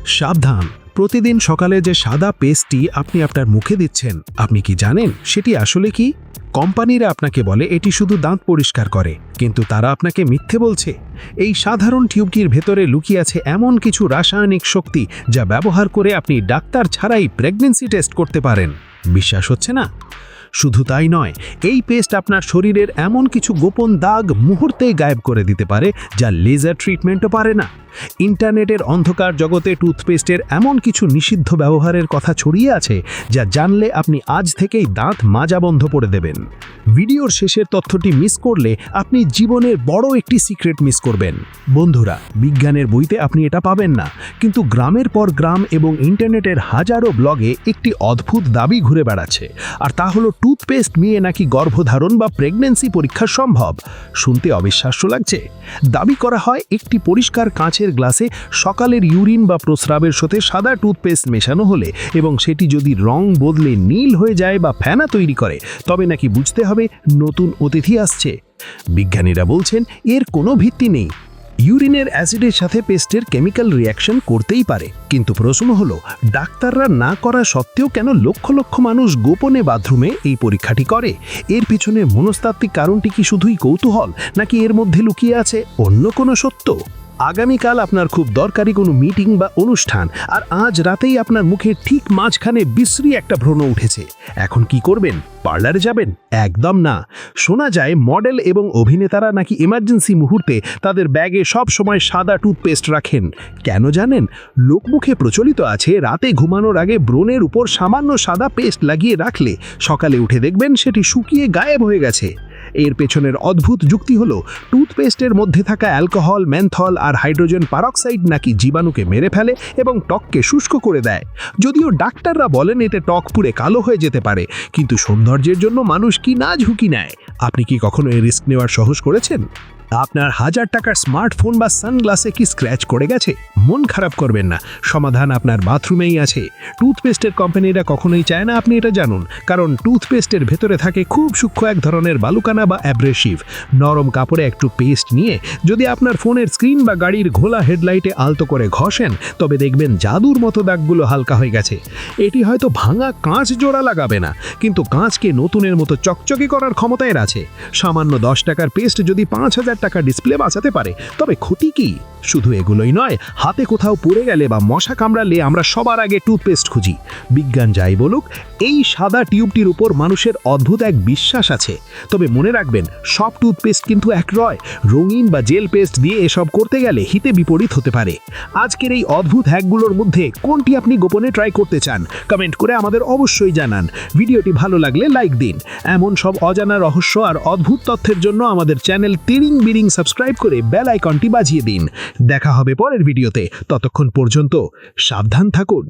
সাবধান, প্রতিদিন সকালে যে সাদা পেস্টটি আপনি আপনার মুখে দিচ্ছেন, আপনি কি জানেন সেটি আসলে কি? কোম্পানিরা আপনাকে বলে এটি শুধু দাঁত পরিষ্কার করে, কিন্তু তারা আপনাকে মিথ্যে বলছে। এই সাধারণ টিউবটির ভেতরে লুকিয়ে আছে এমন কিছু রাসায়নিক শক্তি যা ব্যবহার করে আপনি ডাক্তার ছাড়াই প্রেগন্যান্সি টেস্ট করতে পারেন। বিশ্বাস হচ্ছে না? শুধু তাই নয়, এই পেস্ট আপনার শরীরের এমন কিছু গোপন দাগ মুহূর্তেই গায়েব করে দিতে পারে যা লেজার ট্রিটমেন্টও পারে না। ইন্টারনেটের অন্ধকার জগতে টুথপেস্টের এমন কিছু নিষিদ্ধ ব্যবহারের কথা ছড়িয়ে আছে যা জানলে আপনি আজ থেকেই দাঁত মাজা বন্ধ করে দেবেন। ভিডিওর শেষের তথ্যটি মিস করলে আপনি জীবনের বড় একটি সিক্রেট মিস করবেন। বন্ধুরা, বিজ্ঞানের বইতে আপনি এটা পাবেন না, কিন্তু গ্রামের পর গ্রাম এবং ইন্টারনেটের হাজারো ব্লগে একটি অদ্ভুত দাবি ঘুরে বেড়াচ্ছে, আর তা হলো টুথপেস্ট নিয়ে নাকি গর্ভধারণ বা প্রেগন্যান্সি পরীক্ষা সম্ভব। শুনতে অবিশ্বাস্য লাগছে? দাবি করা হয় একটি পরিষ্কার কাঁচের গ্লাসে সকালের ইউরিন বা প্রস্রাবের সাথে সাদা টুথপেস্ট মেশানো হলে এবং সেটি যদি রং বদলে নীল হয়ে যায় বা ফেনা তৈরি করে, তবে নাকি বুঝতে হবে নতুন অতিথি আসছে। বিজ্ঞানীরা বলছেন এর কোনো ভিত্তি নেই। ইউরিনের অ্যাসিডের সাথে পেস্টের কেমিক্যাল রিয়াকশন করতেই পারে, কিন্তু প্রশ্ন হলো ডাক্তাররা না করা সত্ত্বেও কেন লক্ষ লক্ষ মানুষ গোপনে বাথরুমে এই পরীক্ষাটি করে? এর পিছনে মনস্তাত্ত্বিক কারণটি কি শুধুই কৌতূহল, নাকি এর মধ্যে লুকিয়ে আছে অন্য কোনো সত্য? আগামীকাল আপনার খুব দরকারি কোনো মিটিং বা অনুষ্ঠান, আর আজ রাতেই আপনার মুখের ঠিক মাঝখানে বিশ্রী একটা ব্রণ উঠেছে। এখন কি করবেন? পার্লারে যাবেন? একদম না। শোনা যায় মডেল এবং অভিনেতারা নাকি ইমার্জেন্সি মুহূর্তে তাদের ব্যাগে সব সময় সাদা টুথপেস্ট রাখেন। কেন জানেন? লোকমুখে প্রচলিত আছে রাতে ঘুমানোর আগে ব্রণের উপর সামান্য সাদা পেস্ট লাগিয়ে রাখলে সকালে উঠে দেখবেন সেটি শুকিয়ে গায়েব হয়ে গেছে। এর পেছনের অদ্ভুত যুক্তি হলো টুথপেস্টের মধ্যে থাকা অ্যালকোহল, মেনথল আর হাইড্রোজেন পারক্সাইড নাকি জীবাণুকে মেরে ফেলে এবং ত্বককে শুষ্ক করে দেয়। যদিও ডাক্তাররা বলেন এতে ত্বক পুড়ে কালো হয়ে যেতে পারে, কিন্তু সৌন্দর্যের জন্য মানুষ কি না ঝুঁকি নেয়? আপনি কি কখনো এই রিস্ক নেওয়ার সাহস করেছেন? আপনার 1000 টাকার স্মার্টফোন বা সানগ্লাসে কি স্ক্র্যাচ করে গেছে? মন খারাপ করবেন না, সমাধান আপনার বাথরুমেই আছে। টুথপেস্টের কোম্পানিরা কখনোই চায় না আপনি এটা জানুন, কারণ টুথপেস্টের ভেতরে থাকে খুব সূক্ষ্ম এক ধরনের বালুকানা বা অ্যাব্রেসিভ। নরম কাপড়ে একটু পেস্ট নিয়ে যদি আপনার ফোনের স্ক্রিন বা গাড়ির ঘোলা হেডলাইটে আলতো করে ঘষেন, তবে দেখবেন জাদুর মতো দাগগুলো হালকা হয়ে গেছে। এটি হয়তো ভাঙা কাঁচ জোড়া লাগাবে না, কিন্তু কাঁচকে নতুনের মতো চকচকে করার ক্ষমতা এর আছে। সামান্য 10 টাকার পেস্ট যদি 5000 টাকা ডিসপ্লে বাঁচাতে পারে, তবে ক্ষতি কি? শুধু এগুলোই নয়, হাতে কোথাও পড়ে গেলে বা মশা কামড়ালে আমরা সবার আগে টুথপেস্ট খুঁজি। বিজ্ঞান যাই বলুক, এই সাদা টিউবটির উপর মানুষের অদ্ভুত এক বিশ্বাস আছে। তবে মনে রাখবেন, সব টুথপেস্ট কিন্তু এক নয়। রঙিন বা জেল পেস্ট দিয়ে এসব করতে গেলে হিতে বিপরীত হতে পারে। আজকের এই অদ্ভুত হ্যাকগুলোর মধ্যে কোনটি আপনি গোপনে ট্রাই করতে চান? কমেন্ট করে আমাদের অবশ্যই জানান। ভিডিওটি ভালো লাগলে লাইক দিন। এমন সব অজানা রহস্য আর অদ্ভুত তথ্যের জন্য আমাদের চ্যানেল তিরিং বিরিং সাবস্ক্রাইব করে বেল আইকনটি বাজিয়ে দিন। দেখা হবে পরের ভিডিওতে। ততক্ষণ পর্যন্ত সাবধান থাকুন।